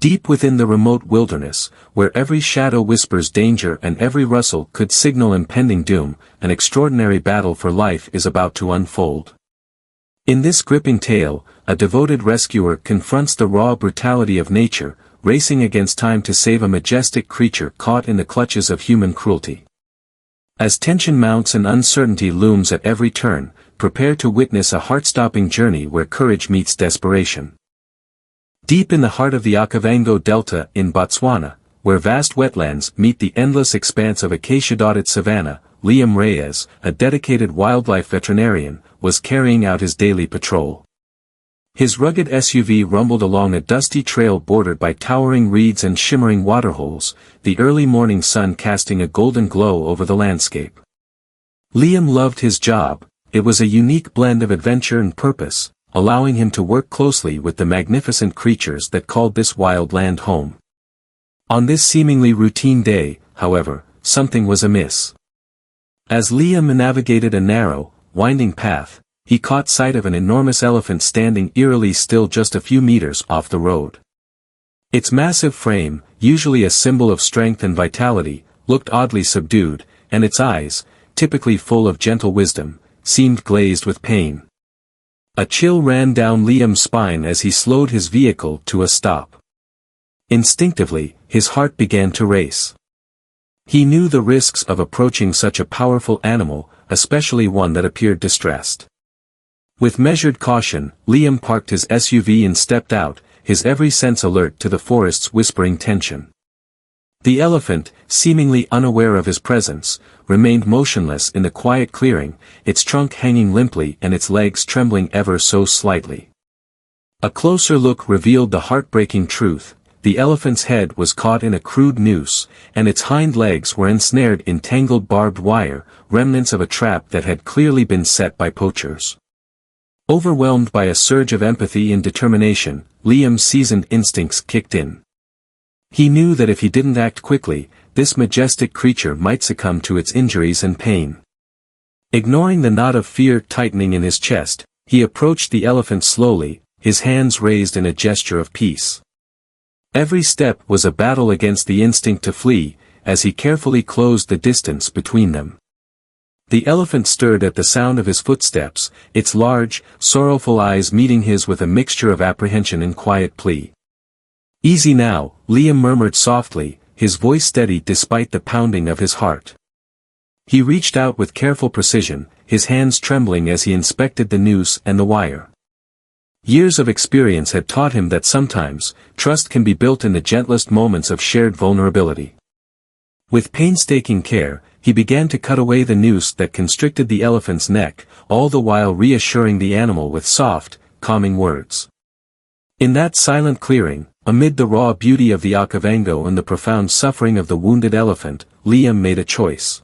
Deep within the remote wilderness, where every shadow whispers danger and every rustle could signal impending doom, an extraordinary battle for life is about to unfold. In this gripping tale, a devoted rescuer confronts the raw brutality of nature, racing against time to save a majestic creature caught in the clutches of human cruelty. As tension mounts and uncertainty looms at every turn, prepare to witness a heart-stopping journey where courage meets desperation. Deep in the heart of the Okavango Delta in Botswana, where vast wetlands meet the endless expanse of acacia-dotted savanna, Liam Reyes, a dedicated wildlife veterinarian, was carrying out his daily patrol. His rugged SUV rumbled along a dusty trail bordered by towering reeds and shimmering waterholes, the early morning sun casting a golden glow over the landscape. Liam loved his job. It was a unique blend of adventure and purpose, allowing him to work closely with the magnificent creatures that called this wild land home. On this seemingly routine day, however, something was amiss. As Liam navigated a narrow, winding path, he caught sight of an enormous elephant standing eerily still just a few meters off the road. Its massive frame, usually a symbol of strength and vitality, looked oddly subdued, and its eyes, typically full of gentle wisdom, seemed glazed with pain. A chill ran down Liam's spine as he slowed his vehicle to a stop. Instinctively, his heart began to race. He knew the risks of approaching such a powerful animal, especially one that appeared distressed. With measured caution, Liam parked his SUV and stepped out, his every sense alert to the forest's whispering tension. The elephant, seemingly unaware of his presence, remained motionless in the quiet clearing, its trunk hanging limply and its legs trembling ever so slightly. A closer look revealed the heartbreaking truth: the elephant's head was caught in a crude noose, and its hind legs were ensnared in tangled barbed wire, remnants of a trap that had clearly been set by poachers. Overwhelmed by a surge of empathy and determination, Liam's seasoned instincts kicked in. He knew that if he didn't act quickly, this majestic creature might succumb to its injuries and pain. Ignoring the knot of fear tightening in his chest, he approached the elephant slowly, his hands raised in a gesture of peace. Every step was a battle against the instinct to flee, as he carefully closed the distance between them. The elephant stirred at the sound of his footsteps, its large, sorrowful eyes meeting his with a mixture of apprehension and quiet plea. "Easy now," Liam murmured softly, his voice steady despite the pounding of his heart. He reached out with careful precision, his hands trembling as he inspected the noose and the wire. Years of experience had taught him that sometimes, trust can be built in the gentlest moments of shared vulnerability. With painstaking care, he began to cut away the noose that constricted the elephant's neck, all the while reassuring the animal with soft, calming words. In that silent clearing, amid the raw beauty of the Okavango and the profound suffering of the wounded elephant, Liam made a choice.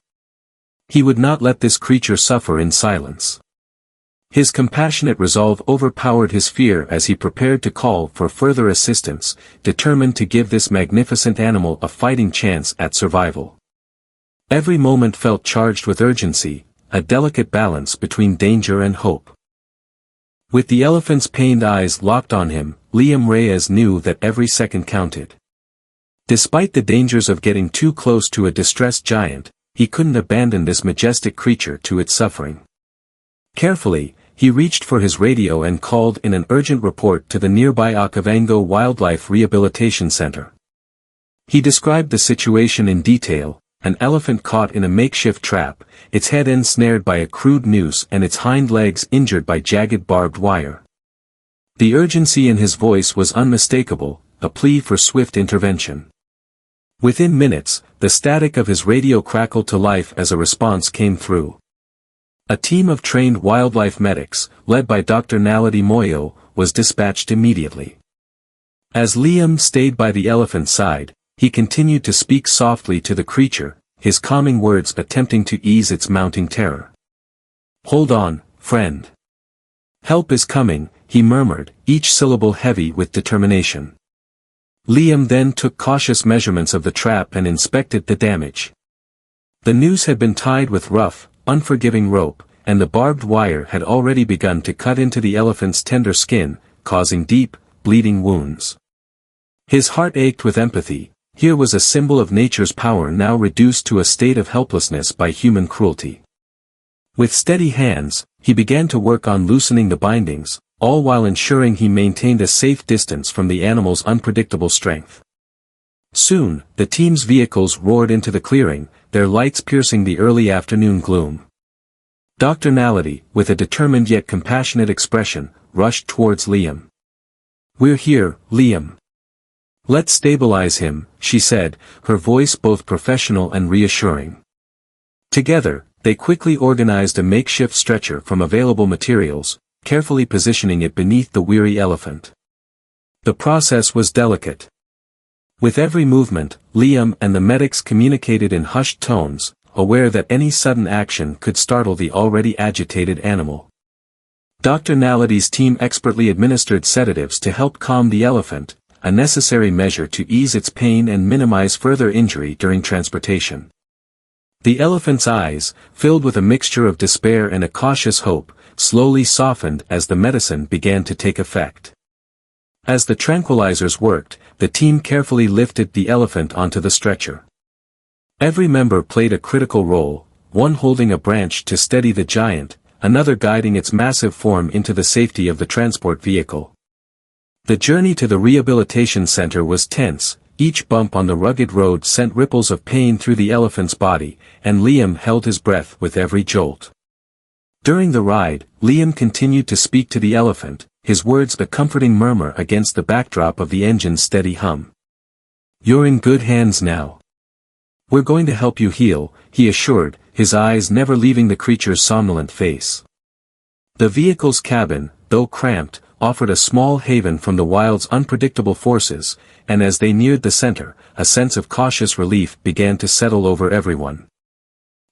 He would not let this creature suffer in silence. His compassionate resolve overpowered his fear as he prepared to call for further assistance, determined to give this magnificent animal a fighting chance at survival. Every moment felt charged with urgency, a delicate balance between danger and hope. With the elephant's pained eyes locked on him, Liam Reyes knew that every second counted. Despite the dangers of getting too close to a distressed giant, he couldn't abandon this majestic creature to its suffering. Carefully, he reached for his radio and called in an urgent report to the nearby Okavango Wildlife Rehabilitation Center. He described the situation in detail: an elephant caught in a makeshift trap, its head ensnared by a crude noose and its hind legs injured by jagged barbed wire. The urgency in his voice was unmistakable, a plea for swift intervention. Within minutes, the static of his radio crackled to life as a response came through. A team of trained wildlife medics, led by Dr. Naledi Moyo, was dispatched immediately. As Liam stayed by the elephant's side, he continued to speak softly to the creature, his calming words attempting to ease its mounting terror. "Hold on, friend. Help is coming," he murmured, each syllable heavy with determination. Liam then took cautious measurements of the trap and inspected the damage. The noose had been tied with rough, unforgiving rope, and the barbed wire had already begun to cut into the elephant's tender skin, causing deep, bleeding wounds. His heart ached with empathy. Here was a symbol of nature's power now reduced to a state of helplessness by human cruelty. With steady hands, he began to work on loosening the bindings, all while ensuring he maintained a safe distance from the animal's unpredictable strength. Soon, the team's vehicles roared into the clearing, their lights piercing the early afternoon gloom. Dr. Naledi, with a determined yet compassionate expression, rushed towards Liam. "We're here, Liam. Let's stabilize him," she said, her voice both professional and reassuring. Together, they quickly organized a makeshift stretcher from available materials, carefully positioning it beneath the weary elephant. The process was delicate. With every movement, Liam and the medics communicated in hushed tones, aware that any sudden action could startle the already agitated animal. Dr. Naledi's team expertly administered sedatives to help calm the elephant, a necessary measure to ease its pain and minimize further injury during transportation. The elephant's eyes, filled with a mixture of despair and a cautious hope, slowly softened as the medicine began to take effect. As the tranquilizers worked, the team carefully lifted the elephant onto the stretcher. Every member played a critical role, one holding a branch to steady the giant, another guiding its massive form into the safety of the transport vehicle. The journey to the rehabilitation center was tense, each bump on the rugged road sent ripples of pain through the elephant's body, and Liam held his breath with every jolt. During the ride, Liam continued to speak to the elephant, his words a comforting murmur against the backdrop of the engine's steady hum. "You're in good hands now. We're going to help you heal," he assured, his eyes never leaving the creature's somnolent face. The vehicle's cabin, though cramped, offered a small haven from the wild's unpredictable forces, and as they neared the center, a sense of cautious relief began to settle over everyone.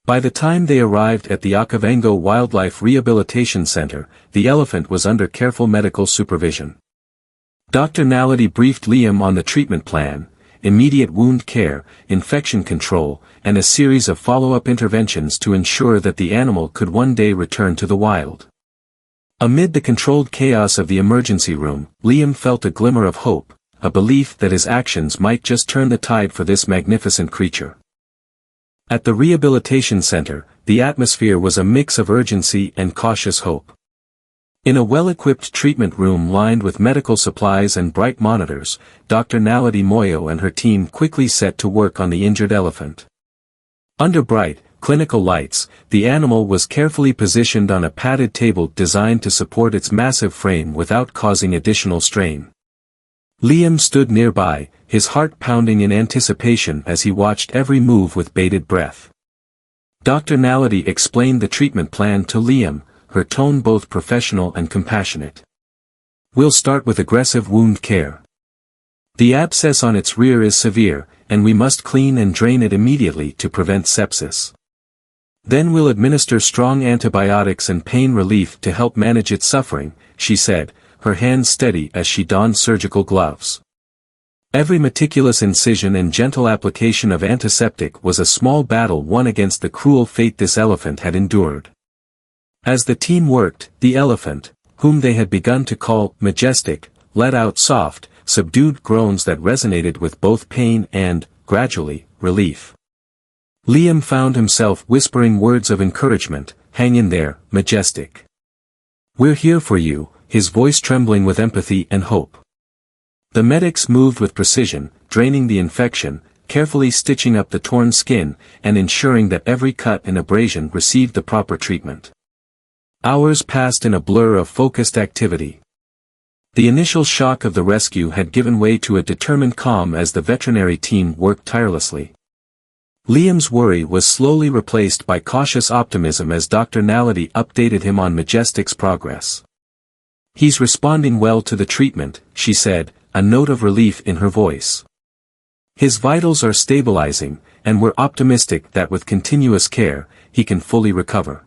By the time they arrived at the Okavango Wildlife Rehabilitation Center, the elephant was under careful medical supervision. Dr. Naledi briefed Liam on the treatment plan, immediate wound care, infection control, and a series of follow-up interventions to ensure that the animal could one day return to the wild. Amid the controlled chaos of the emergency room, Liam felt a glimmer of hope, a belief that his actions might just turn the tide for this magnificent creature. At the rehabilitation center, the atmosphere was a mix of urgency and cautious hope. In a well-equipped treatment room lined with medical supplies and bright monitors, Dr. Naledi Moyo and her team quickly set to work on the injured elephant. Under bright, clinical lights, the animal was carefully positioned on a padded table designed to support its massive frame without causing additional strain. Liam stood nearby, his heart pounding in anticipation as he watched every move with bated breath. Dr. Naledi explained the treatment plan to Liam, her tone both professional and compassionate. "We'll start with aggressive wound care. The abscess on its rear is severe, and we must clean and drain it immediately to prevent sepsis. Then we'll administer strong antibiotics and pain relief to help manage its suffering," she said, her hands steady as she donned surgical gloves. Every meticulous incision and gentle application of antiseptic was a small battle won against the cruel fate this elephant had endured. As the team worked, the elephant, whom they had begun to call Majestic, let out soft, subdued groans that resonated with both pain and, gradually, relief. Liam found himself whispering words of encouragement, "Hang in there, Majestic. We're here for you," his voice trembling with empathy and hope. The medics moved with precision, draining the infection, carefully stitching up the torn skin, and ensuring that every cut and abrasion received the proper treatment. Hours passed in a blur of focused activity. The initial shock of the rescue had given way to a determined calm as the veterinary team worked tirelessly. Liam's worry was slowly replaced by cautious optimism as Dr. Naledi updated him on Majestic's progress. "He's responding well to the treatment," she said, a note of relief in her voice. "His vitals are stabilizing, and we're optimistic that with continuous care, he can fully recover."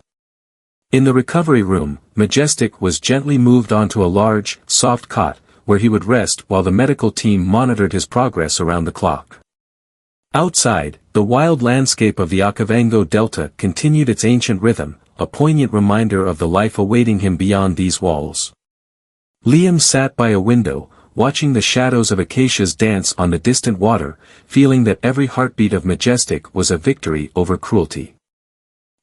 In the recovery room, Majestic was gently moved onto a large, soft cot, where he would rest while the medical team monitored his progress around the clock. Outside, the wild landscape of the Okavango Delta continued its ancient rhythm, a poignant reminder of the life awaiting him beyond these walls. Liam sat by a window, watching the shadows of acacias dance on the distant water, feeling that every heartbeat of Majestic was a victory over cruelty.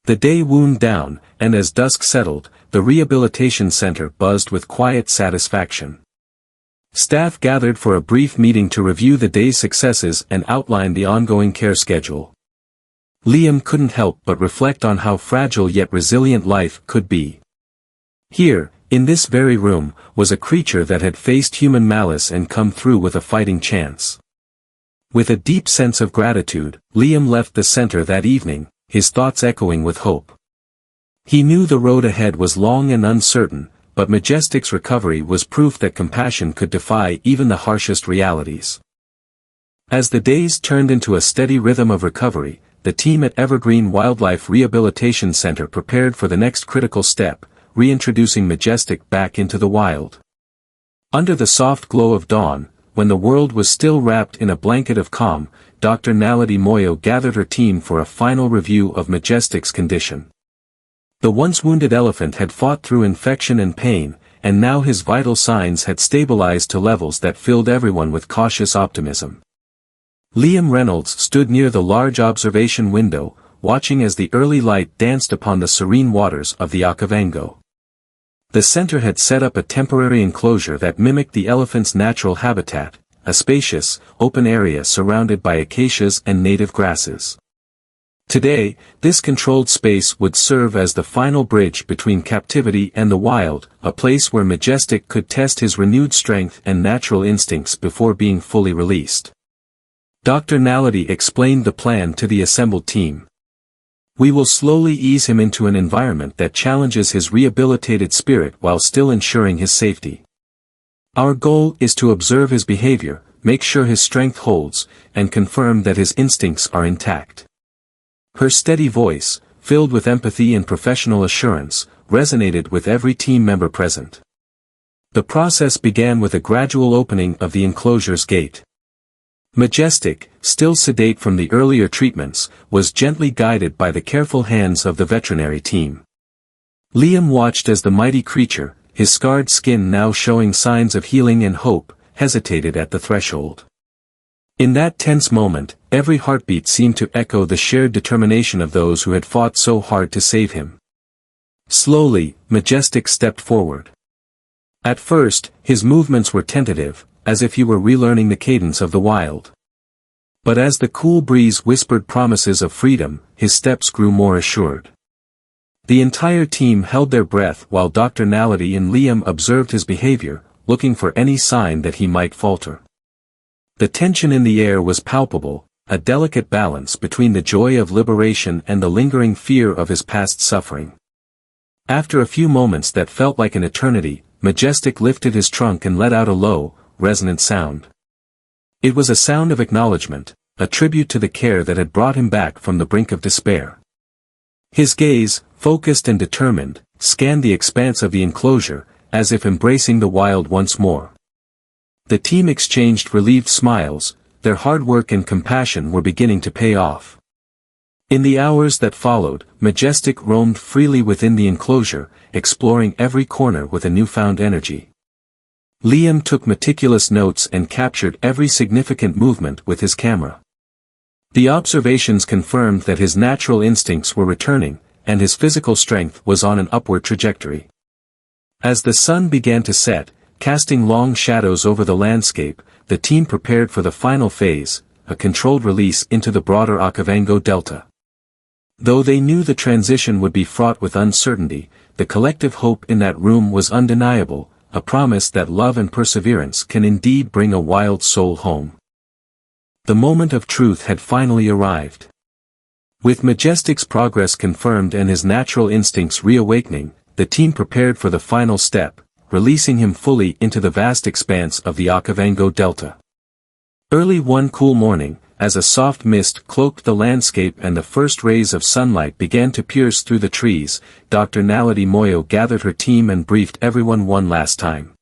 The day wound down, and as dusk settled, the rehabilitation center buzzed with quiet satisfaction. Staff gathered for a brief meeting to review the day's successes and outline the ongoing care schedule. Liam couldn't help but reflect on how fragile yet resilient life could be. Here, in this very room, was a creature that had faced human malice and come through with a fighting chance. With a deep sense of gratitude, Liam left the center that evening, his thoughts echoing with hope. He knew the road ahead was long and uncertain, but Majestic's recovery was proof that compassion could defy even the harshest realities. As the days turned into a steady rhythm of recovery, the team at Evergreen Wildlife Rehabilitation Center prepared for the next critical step, reintroducing Majestic back into the wild. Under the soft glow of dawn, when the world was still wrapped in a blanket of calm, Dr. Naledi Moyo gathered her team for a final review of Majestic's condition. The once wounded elephant had fought through infection and pain, and now his vital signs had stabilized to levels that filled everyone with cautious optimism. Liam Reynolds stood near the large observation window, watching as the early light danced upon the serene waters of the Okavango. The center had set up a temporary enclosure that mimicked the elephant's natural habitat, a spacious, open area surrounded by acacias and native grasses. Today, this controlled space would serve as the final bridge between captivity and the wild, a place where Majestic could test his renewed strength and natural instincts before being fully released. Dr. Naledi explained the plan to the assembled team. We will slowly ease him into an environment that challenges his rehabilitated spirit while still ensuring his safety. Our goal is to observe his behavior, make sure his strength holds, and confirm that his instincts are intact. Her steady voice, filled with empathy and professional assurance, resonated with every team member present. The process began with a gradual opening of the enclosure's gate. Majestic, still sedate from the earlier treatments, was gently guided by the careful hands of the veterinary team. Liam watched as the mighty creature, his scarred skin now showing signs of healing and hope, hesitated at the threshold. In that tense moment, every heartbeat seemed to echo the shared determination of those who had fought so hard to save him. Slowly, Majestic stepped forward. At first, his movements were tentative, as if he were relearning the cadence of the wild. But as the cool breeze whispered promises of freedom, his steps grew more assured. The entire team held their breath while Dr. Naledi and Liam observed his behavior, looking for any sign that he might falter. The tension in the air was palpable, a delicate balance between the joy of liberation and the lingering fear of his past suffering. After a few moments that felt like an eternity, Majestic lifted his trunk and let out a low, resonant sound. It was a sound of acknowledgement, a tribute to the care that had brought him back from the brink of despair. His gaze, focused and determined, scanned the expanse of the enclosure, as if embracing the wild once more. The team exchanged relieved smiles, their hard work and compassion were beginning to pay off. In the hours that followed, Majestic roamed freely within the enclosure, exploring every corner with a newfound energy. Liam took meticulous notes and captured every significant movement with his camera. The observations confirmed that his natural instincts were returning, and his physical strength was on an upward trajectory. As the sun began to set, casting long shadows over the landscape, the team prepared for the final phase, a controlled release into the broader Okavango Delta. Though they knew the transition would be fraught with uncertainty, the collective hope in that room was undeniable, a promise that love and perseverance can indeed bring a wild soul home. The moment of truth had finally arrived. With Majestic's progress confirmed and his natural instincts reawakening, the team prepared for the final step, releasing him fully into the vast expanse of the Okavango Delta. Early one cool morning, as a soft mist cloaked the landscape and the first rays of sunlight began to pierce through the trees, Dr. Naledi Moyo gathered her team and briefed everyone one last time.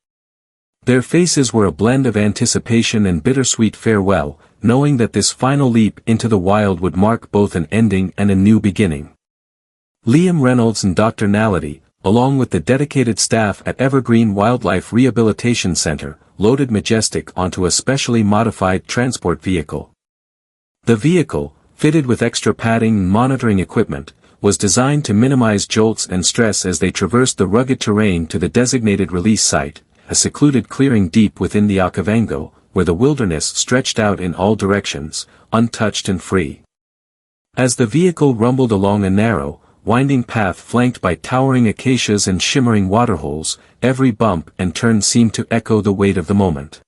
Their faces were a blend of anticipation and bittersweet farewell, knowing that this final leap into the wild would mark both an ending and a new beginning. Liam Reynolds and Dr. Naledi, along with the dedicated staff at Evergreen Wildlife Rehabilitation Center, loaded Majestic onto a specially modified transport vehicle. The vehicle, fitted with extra padding and monitoring equipment, was designed to minimize jolts and stress as they traversed the rugged terrain to the designated release site, a secluded clearing deep within the Okavango, where the wilderness stretched out in all directions, untouched and free. As the vehicle rumbled along a narrow, winding path flanked by towering acacias and shimmering waterholes, every bump and turn seemed to echo the weight of the moment.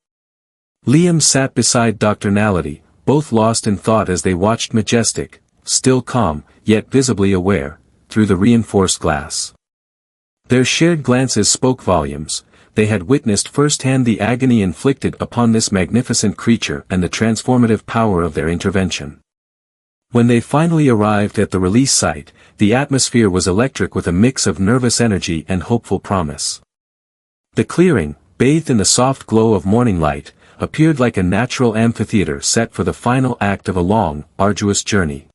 Liam sat beside Dr. Naledi, both lost in thought as they watched Majestic, still calm, yet visibly aware, through the reinforced glass. Their shared glances spoke volumes. They had witnessed firsthand the agony inflicted upon this magnificent creature and the transformative power of their intervention. When they finally arrived at the release site, the atmosphere was electric with a mix of nervous energy and hopeful promise. The clearing, bathed in the soft glow of morning light, appeared like a natural amphitheater set for the final act of a long, arduous journey.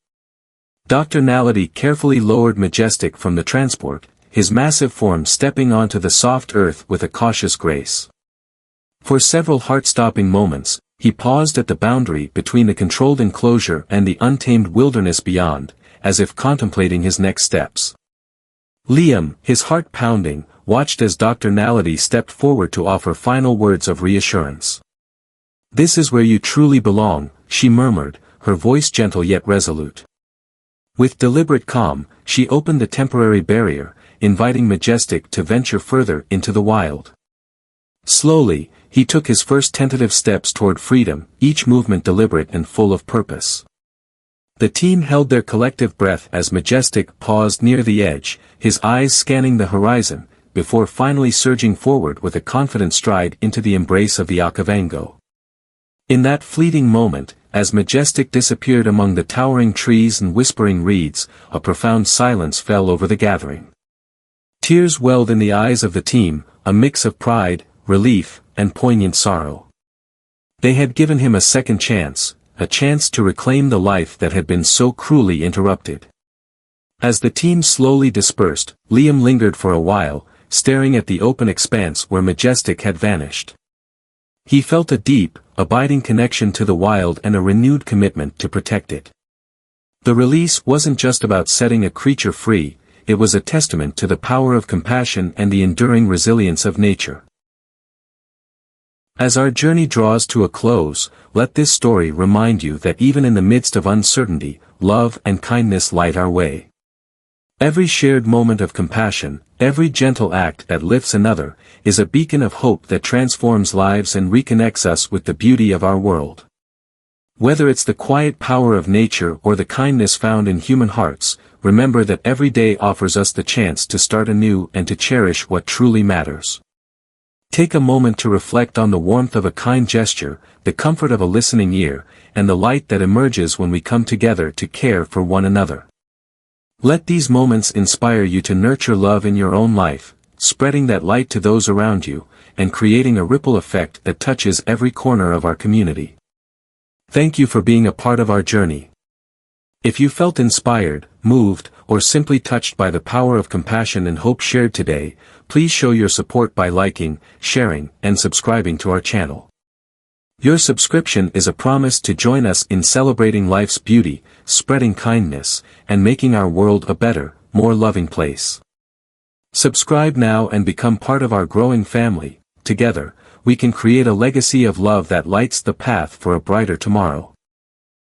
Dr. Naledi carefully lowered Majestic from the transport, his massive form stepping onto the soft earth with a cautious grace. For several heart-stopping moments, he paused at the boundary between the controlled enclosure and the untamed wilderness beyond, as if contemplating his next steps. Liam, his heart pounding, watched as Dr. Naledi stepped forward to offer final words of reassurance. "This is where you truly belong," she murmured, her voice gentle yet resolute. With deliberate calm, she opened the temporary barrier, inviting Majestic to venture further into the wild. Slowly, he took his first tentative steps toward freedom, each movement deliberate and full of purpose. The team held their collective breath as Majestic paused near the edge, his eyes scanning the horizon, before finally surging forward with a confident stride into the embrace of the Okavango. In that fleeting moment, as Majestic disappeared among the towering trees and whispering reeds, a profound silence fell over the gathering. Tears welled in the eyes of the team, a mix of pride, relief, and poignant sorrow. They had given him a second chance, a chance to reclaim the life that had been so cruelly interrupted. As the team slowly dispersed, Liam lingered for a while, staring at the open expanse where Majestic had vanished. He felt a deep, abiding connection to the wild and a renewed commitment to protect it. The release wasn't just about setting a creature free, it was a testament to the power of compassion and the enduring resilience of nature. As our journey draws to a close, let this story remind you that even in the midst of uncertainty, love and kindness light our way. Every shared moment of compassion, every gentle act that lifts another, is a beacon of hope that transforms lives and reconnects us with the beauty of our world. Whether it's the quiet power of nature or the kindness found in human hearts, remember that every day offers us the chance to start anew and to cherish what truly matters. Take a moment to reflect on the warmth of a kind gesture, the comfort of a listening ear, and the light that emerges when we come together to care for one another. Let these moments inspire you to nurture love in your own life, spreading that light to those around you, and creating a ripple effect that touches every corner of our community. Thank you for being a part of our journey. If you felt inspired, moved, or simply touched by the power of compassion and hope shared today, please show your support by liking, sharing, and subscribing to our channel. Your subscription is a promise to join us in celebrating life's beauty, spreading kindness, and making our world a better, more loving place. Subscribe now and become part of our growing family. Together, we can create a legacy of love that lights the path for a brighter tomorrow.